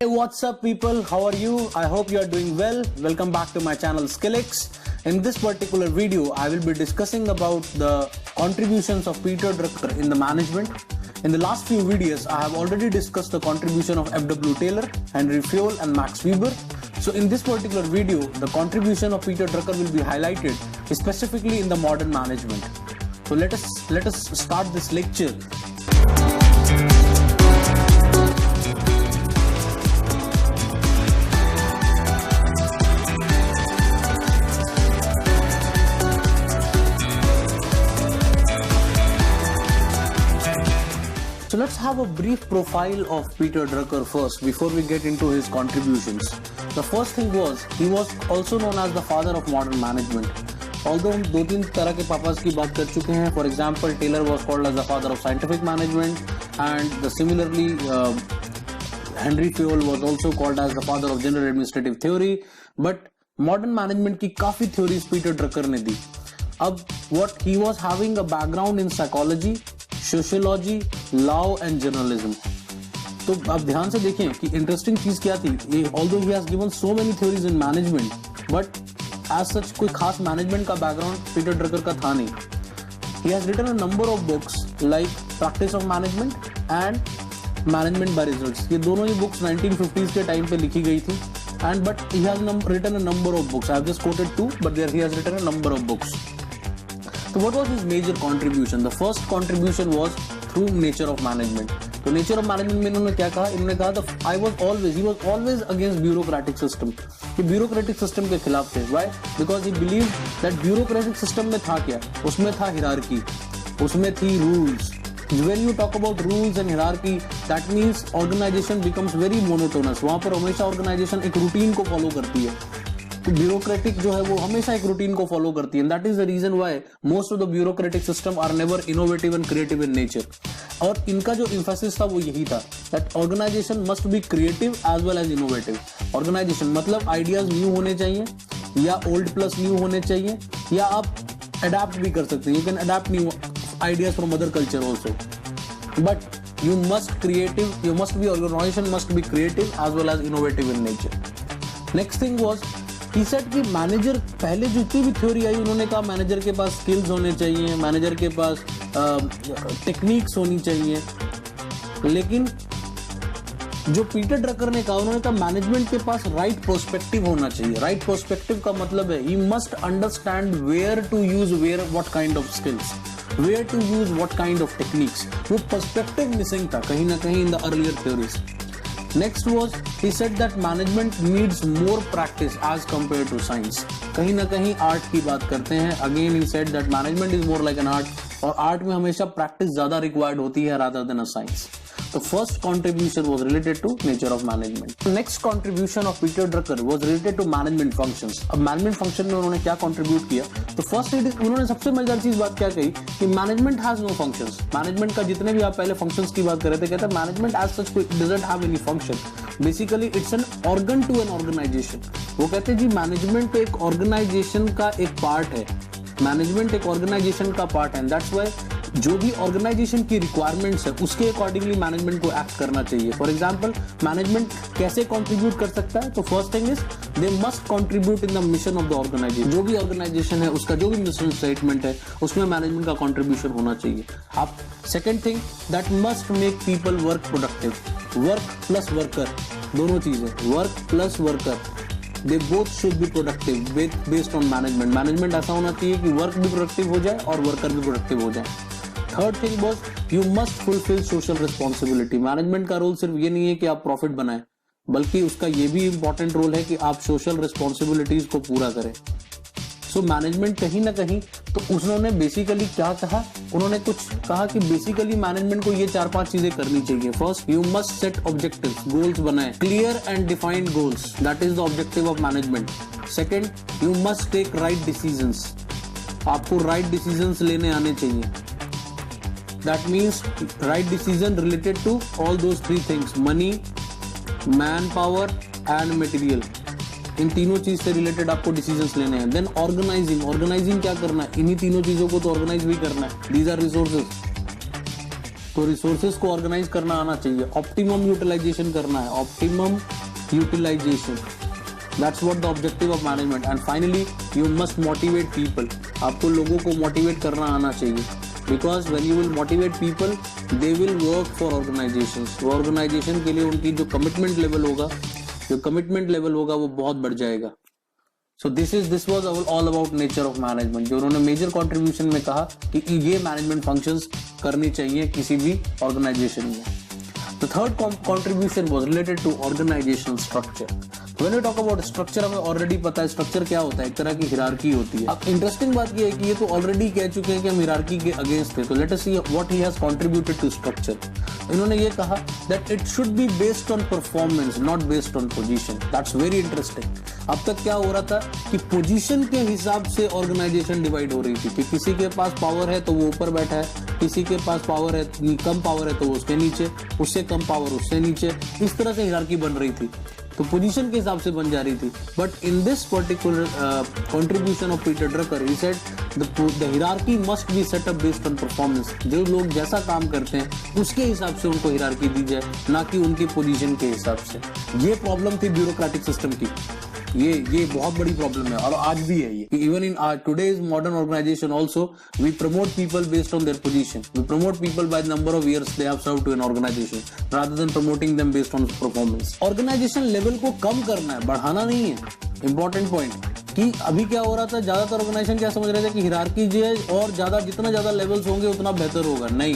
Hey, what's up people? How are you? I hope you are doing well. Welcome back to my channel Skillix. In this particular video, I will be discussing about the contributions of Peter Drucker in the management. In the last few videos, I have already discussed the contribution of F.W. Taylor, Henry Fayol and Max Weber. So in this particular video, the contribution of Peter Drucker will be highlighted specifically in the modern management. So let us start this lecture. So let's have a brief profile of Peter Drucker first before we get into his contributions. The first thing was, he was also known as the father of modern management. Although हम दो तीन तरह के papa's की बात कर चुके हैं. For example, Taylor was called as the father of scientific management, and similarly Henry Fayol was also called as the father of general administrative theory. But modern management की काफी theories Peter Drucker ने दी. अब what he was having a background in psychology, sociology, law and journalism. तो आप ध्यान से देखें कि इंटरेस्टिंग चीज क्या थी. Although he has given so many theories in management, but as such कोई खास मैनेजमेंट का बैकग्राउंड पीटर ड्रकर का था नहीं. He has written a number of books like practice of management and management by results. ये दोनों ही books 1950s के time पे लिखी गई थी. And but he has written a number of books. I have just quoted 2, but there he has written a number of books. So what was his major contribution? The first contribution was through nature of management. तो nature of management में इन्होंने क्या कहा? इन्होंने कहा he was always against bureaucratic system. कि bureaucratic system के खिलाफ थे. Why? Because he believed that bureaucratic system में था क्या? उसमें था hierarchy, उसमें थी rules. When you talk about rules and hierarchy, that means organization becomes very monotonous. वहाँ पर हमेशा organization एक routine को follow करती है. ब्यूरोक्रेटिक जो है वो हमेशा एक रूटीन को फॉलो करती है. That is the reason why most of the bureaucratic system are never innovative and creative in nature. और इनका जो एम्फेसिस था वो यही था that organization must be creative as well as innovative. Organization मतलब आइडियाज न्यू होने चाहिए, या ओल्ड प्लस न्यू होने चाहिए, या आप अडेप्ट भी कर सकते हैं. You can adapt new ideas from other culture also, but you must be organization must be creative as well as innovative in nature. Next thing was, he said कि manager, पहले जितनी भी थ्योरी आई उन्होंने कहा मैनेजर के पास skills होने चाहिए, manager के पास टेक्निक्स होनी चाहिए. लेकिन जो पीटर ड्रकर ने कहा, उन्होंने कहा मैनेजमेंट के पास राइट प्रोस्पेक्टिव होना चाहिए. राइट प्रोस्पेक्टिव का मतलब है he must understand where to use what kind of skills, where to use what kind of techniques. वो पर्सपेक्टिव मिसिंग था कहीं ना कहीं in the earlier theories. Next was, he said that management needs more practice as compared to science. कहीं ना कहीं art की बात करते हैं. Again he said that management is more like an art, और आर्ट में हमेशा प्रैक्टिस ज्यादा रिक्वायर्ड होती है rather than a science. The first contribution was related to nature of management. The next contribution of Peter Drucker was related to management functions. अब management function में उन्होंने क्या contribute किया? तो first उन्होंने सबसे मजेदार चीज बात क्या कही कि management has no functions. Management का जितने भी आप पहले functions की बात कर रहे थे, कहते हैं management as such doesn't have any function. Basically it's an organ to an organization. वो कहते हैं जी management तो एक organization का एक part है. मैनेजमेंट एक ऑर्गेनाइजेशन का पार्ट है. दैट्स व्हाई जो भी ऑर्गेनाइजेशन की रिक्वायरमेंट्स है उसके अकॉर्डिंगली मैनेजमेंट को एक्ट करना चाहिए. फॉर एग्जांपल, मैनेजमेंट कैसे कंट्रीब्यूट कर सकता है? तो first thing is they must contribute in the mission of the organization. जो भी ऑर्गेनाइजेशन है उसका जो भी मिशन स्टेटमेंट है उसमें मैनेजमेंट का कंट्रीब्यूशन होना चाहिए. आप second thing, that must make people work productive. Work plus worker, दोनों चीजें, work plus worker, they both should be productive based on management. Management ऐसा होना चाहिए कि वर्क भी प्रोडक्टिव हो जाए और वर्कर भी प्रोडक्टिव हो जाए. Third thing was, you must fulfil social responsibility. Management का रोल सिर्फ ये नहीं है कि आप प्रॉफिट बनाएं, बल्कि उसका ये भी इंपॉर्टेंट रोल है कि आप सोशल रिस्पॉन्सिबिलिटीज को पूरा करें. सो मैनेजमेंट कहीं ना कहीं, तो उन्होंने बेसिकली क्या कहा, उन्होंने कुछ कहा कि बेसिकली मैनेजमेंट को ये 4-5 चीजें करनी चाहिए. First, you must set objectives, goals बनाए, clear and defined goals, that is the objective of management. Second, you must take right decisions, आपको राइट डिसीजंस लेने आने चाहिए. That means right decision related to all those 3 things, money, man power and material. इन तीनों चीज से related आपको decisions लेने हैं. देन ऑर्गेनाइजिंग क्या करना है? इन्हीं तीनों चीजों को तो ऑर्गेनाइज भी करना है. These are resources. तो रिसोर्सेज को ऑर्गेनाइज करना आना चाहिए, ऑप्टिमम यूटिलाइजेशन करना है, optimum utilization, that's what the objective of management. And finally you must motivate people, आपको लोगों को मोटिवेट करना आना चाहिए, because when you will motivate people they will work for organizations. वो ऑर्गेनाइजेशन के लिए उनकी जो कमिटमेंट लेवल होगा वो बहुत बढ़ जाएगा। So this was all about nature of management, जो उन्होंने मेजर कंट्रीब्यूशन में कहा कि ये मैनेजमेंट फंक्शंस करनी चाहिए किसी भी ऑर्गेनाइजेशन में। The third contribution was related to organizational structure. When we talk about structure, हमें ऑलरेडी पता है स्ट्रक्चर क्या होता है, एक तरह की हिरार्की होती है। अब इंटरेस्टिंग बात ये है कि ये तो ऑलरेडी कह चुके हैं कि हम हिरार्की के अगेंस्ट थे, तो let us see what he has contributed to structure. इन्होंने ये कहा that it should be based on performance not based on position. That's very interesting. अब तक क्या हो रहा था कि पोजीशन के हिसाब से ऑर्गेनाइजेशन डिवाइड हो रही थी कि किसी के पास पावर है तो वो ऊपर बैठा है, किसी के पास पावर है, कम पावर है तो वो उसके नीचे, उससे कम पावर उससे नीचे, इस तरह से हिरार्की बन रही थी, तो पोजीशन के हिसाब से बन जा रही थी। But in this particular contribution of Peter Drucker he said the hierarchy must be set up based on performance. जो लोग जैसा काम करते हैं उसके हिसाब से उनको हिरार्की दी जाए, ना कि उनकी पोजीशन के हिसाब से। ये प्रॉब्लम थी ब्यूरोक्रेटिक सिस्टम की, ये बहुत बड़ी प्रॉब्लम है और आज भी है ये। Even in today's modern organization also we promote people based on their position, we promote people by the number of years they have served to an organization rather than promoting them based on performance. Organization level को कम करना है, बढ़ाना नहीं है। Important point कि अभी क्या हो रहा था, ज्यादातर ऑर्गेनाइजेशन क्या समझ रहे थे कि हिरार्की जो है और जितना ज्यादा लेवल्स होंगे उतना बेहतर होगा। नहीं,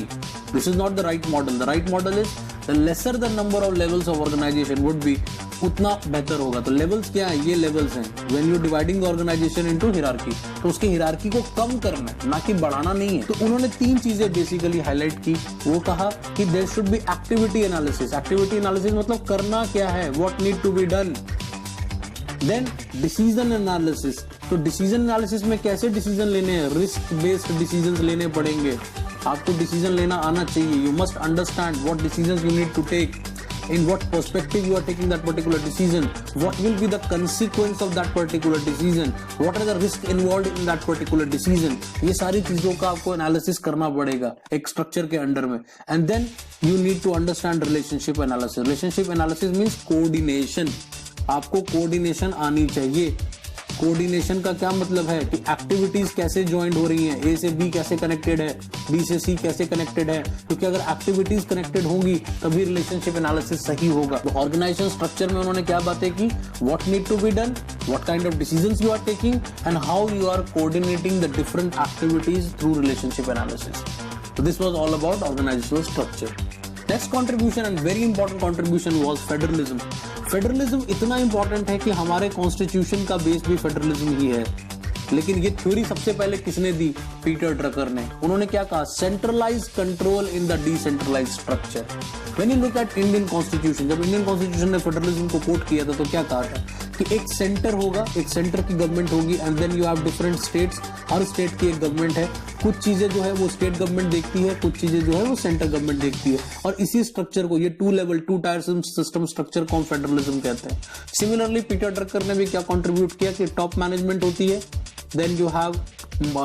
this is not the right model. The right model is the lesser the number of levels of organization would be, उतना बेहतर होगा। तो लेवल्स क्या है, ये लेवल्स हैं। When you dividing the organization into hierarchy, तो उसके हिरार्की को कम करना है, ना कि बढ़ाना नहीं है। तो उन्होंने 3 चीजें बेसिकली हाईलाइट की। वो कहा कि there should be activity analysis. Activity analysis मतलब करना क्या है, what need to be done. Then decision analysis, तो डिसीजन एनालिसिस में कैसे डिसीजन लेने हैं, रिस्क बेस्ड डिसीजंस लेने पड़ेंगे। आपको डिसीजन लेना आना चाहिए। You must understand what decisions you need to take, in what perspective you are taking that particular decision, what will be the consequence of that particular decision, what are the risk involved in that particular decision। ये सारी चीजों का आपको analysis करना पड़ेगा एक structure के under में। And then you need to understand relationship analysis. Relationship analysis means coordination. आपको कोऑर्डिनेशन आनी चाहिए। कोऑर्डिनेशन का क्या मतलब है कि एक्टिविटीज कैसे ज्वाइंट हो रही हैं, ए से बी कैसे कनेक्टेड है, बी से सी कैसे कनेक्टेड है, क्योंकि अगर एक्टिविटीज कनेक्टेड होंगी तभी रिलेशनशिप एनालिसिस सही होगा। तो ऑर्गेनाइजेशन स्ट्रक्चर में उन्होंने क्या बातें की, what need to be done, what kind of decisions you are taking and how you are coordinating the different activities through relationship analysis. So this was all about organizational structure. Next contribution and very important contribution was federalism. Federalism इतना important है कि हमारे constitution का base भी federalism ही है। लेकिन ये theory सबसे पहले किसने दी, पीटर ड्रकर ने। उन्होंने क्या कहा, centralize control in the decentralize structure. When you look at Indian constitution, जब इंडियन कॉन्स्टिट्यूशन ने फेडरलिज्म को कोट किया था तो क्या कहा था कि एक सेंटर होगा, एक सेंटर की गवर्नमेंट होगी and then you have different states, हर स्टेट की एक गवर्नमेंट है। कुछ चीजें जो है वो स्टेट गवर्नमेंट देखती है, कुछ चीजें जो है वो सेंट्रल गवर्नमेंट देखती है, और इसी स्ट्रक्चर को, ये 2 लेवल 2 टायर सिस्टम स्ट्रक्चर को हम फेडरलिज्म कहते हैं। सिमिलरली पीटर ड्रकर ने भी क्या कंट्रीब्यूट किया कि टॉप मैनेजमेंट होती है, then you have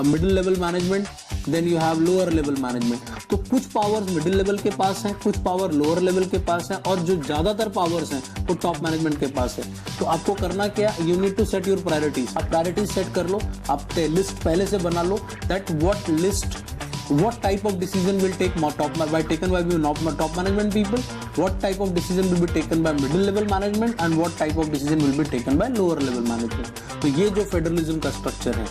middle level management, then you have lower level management। तो कुछ पावर्स मिडिल लेवल के पास हैं, कुछ पावर लोअर लेवल के पास हैं, और जो ज्यादातर पावर्स हैं वो टॉप मैनेजमेंट के पास है। तो आपको करना क्या, you need to set your priorities. आप प्रायोरिटीज सेट कर लो, आप लिस्ट पहले से बना लो that what type of decision will taken by top management people, what type of decision will be taken by middle level management and what type of decision will be taken by lower level management। तो ये जो federalism का structure है,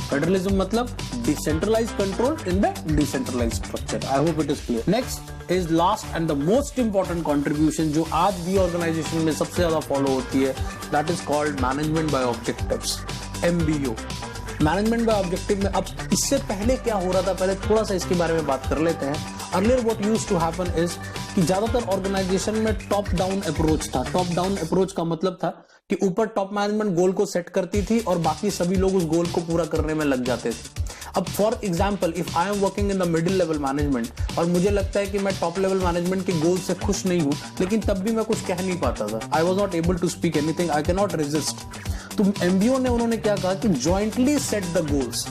federalism मतलब decentralized control in the decentralized structure. I hope it is clear. Next is last and the most important contribution जो आज भी organisation में सबसे ज्यादा फॉलो होती है, that is called management by objectives, MBO। Management by objective में अब इससे पहले क्या हो रहा था, पहले थोड़ा सा इसके बारे में बात कर लेते हैं। Earlier what used to happen is कि ज्यादातर ऑर्गेनाइजेशन में टॉप डाउन अप्रोच था। टॉप डाउन अप्रोच का मतलब था कि ऊपर टॉप मैनेजमेंट गोल को सेट करती थी और बाकी सभी लोग उस गोल को पूरा करने में लग जाते थे। अब for example if I am working in the middle level management और मुझे लगता है कि मैं टॉप लेवल मैनेजमेंट के गोल से खुश नहीं हूं, लेकिन तब भी मैं कुछ कह नहीं पाता था। I was not able to speak anything, I can not resist. तो MBO ने उन्होंने क्या कहा कि jointly set the goals.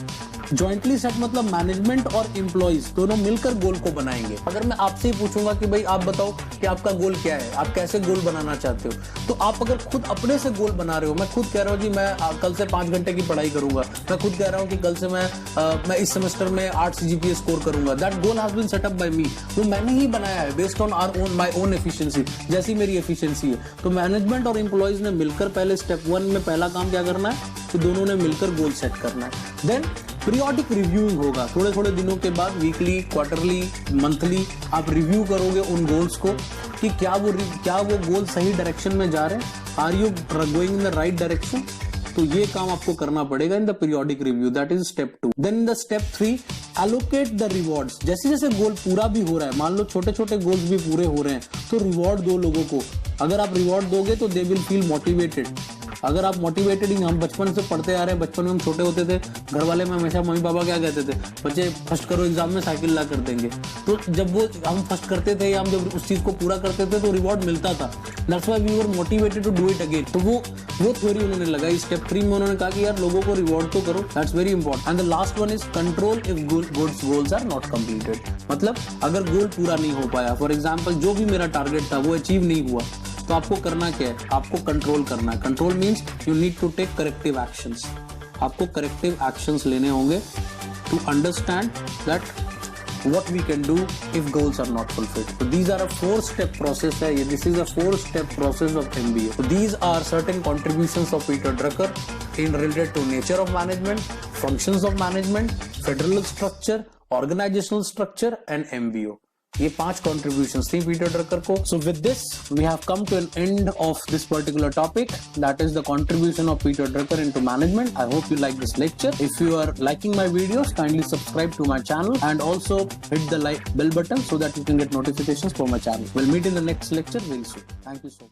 Jointly set मतलब मैनेजमेंट और एम्प्लॉइज दोनों मिलकर गोल को बनाएंगे। अगर मैं आपसे ही पूछूंगा कि भाई आप बताओ कि आपका गोल क्या है, आप कैसे गोल बनाना चाहते हो, तो आप अगर खुद अपने से गोल बना रहे हो, मैं खुद कह रहा हूँ जी मैं कल से 5 घंटे की पढ़ाई करूंगा, मैं खुद कह रहा हूँ कि कल से मैं इस सेमेस्टर में 8 CGPA स्कोर करूंगा, that goal has been set up by me, वो मैंने ही बनाया है based on my own efficiency, जैसी मेरी एफिशिएंसी है। तो मैनेजमेंट और एम्प्लॉइज ने मिलकर पहले स्टेप 1 में पहला काम क्या करना है, तो दोनों ने मिलकर गोल सेट करना है। देन पीरियोडिक रिव्यूइंग होगा, थोड़े थोड़े दिनों के बाद, वीकली, क्वार्टरली, मंथली आप रिव्यू करोगे उन गोल्स को कि क्या वो गोल सही डायरेक्शन में जा रहे हैं, are you going in the right direction. तो ये काम आपको करना पड़ेगा in the periodic review, that is step 2। Then in the step 3 allocate the rewards. जैसे जैसे गोल पूरा भी हो रहा है, मान लो छोटे छोटे गोल्स भी पूरे हो रहे हैं, तो रिवॉर्ड दो लोगों को। अगर आप रिवॉर्ड दोगे तो दे विल फील मोटिवेटेड। अगर आप मोटिवेटेड, हम बचपन से पढ़ते आ रहे हैं, बचपन में हम छोटे होते थे, घर वाले में हमेशा मम्मी पापा क्या कहते थे, बच्चे फर्स्ट करो एग्जाम में, साइकिल ला कर देंगे। तो जब वो हम फर्स्ट करते थे या हम जब उस चीज को पूरा करते थे तो रिवॉर्ड मिलता था, that's why we were motivated to do it again. तो वो थ्योरी उन्होंने लगाई। स्टेप 3 में उन्होंने कहा कि यार लोगों को रिवॉर्ड तो करो, that's very important. And the last one is control if goals are not completed. मतलब अगर गोल पूरा नहीं हो पाया, फॉर एग्जाम्पल जो भी मेरा टारगेट था वो अचीव नहीं हुआ, तो आपको करना क्या है, आपको कंट्रोल करना है। Control means you need to take corrective actions. आपको करेक्टिव एक्शंस लेने होंगे to understand that what we can do if goals are not fulfilled. So these are a 4-step process है ये, this is a 4-step process of MBA. So these are certain contributions of Peter Drucker in related to nature of management, functions of management, federal structure, organizational structure and MBO. ये 5 contributions थी Peter Drucker को। So with this we have come to an end of this particular topic, that is the contribution of Peter Drucker into management. I hope you like this lecture. If you are liking my videos, kindly subscribe to my channel and also hit the bell button so that you can get notifications for my channel. We'll meet in the next lecture very soon. Thank you so much.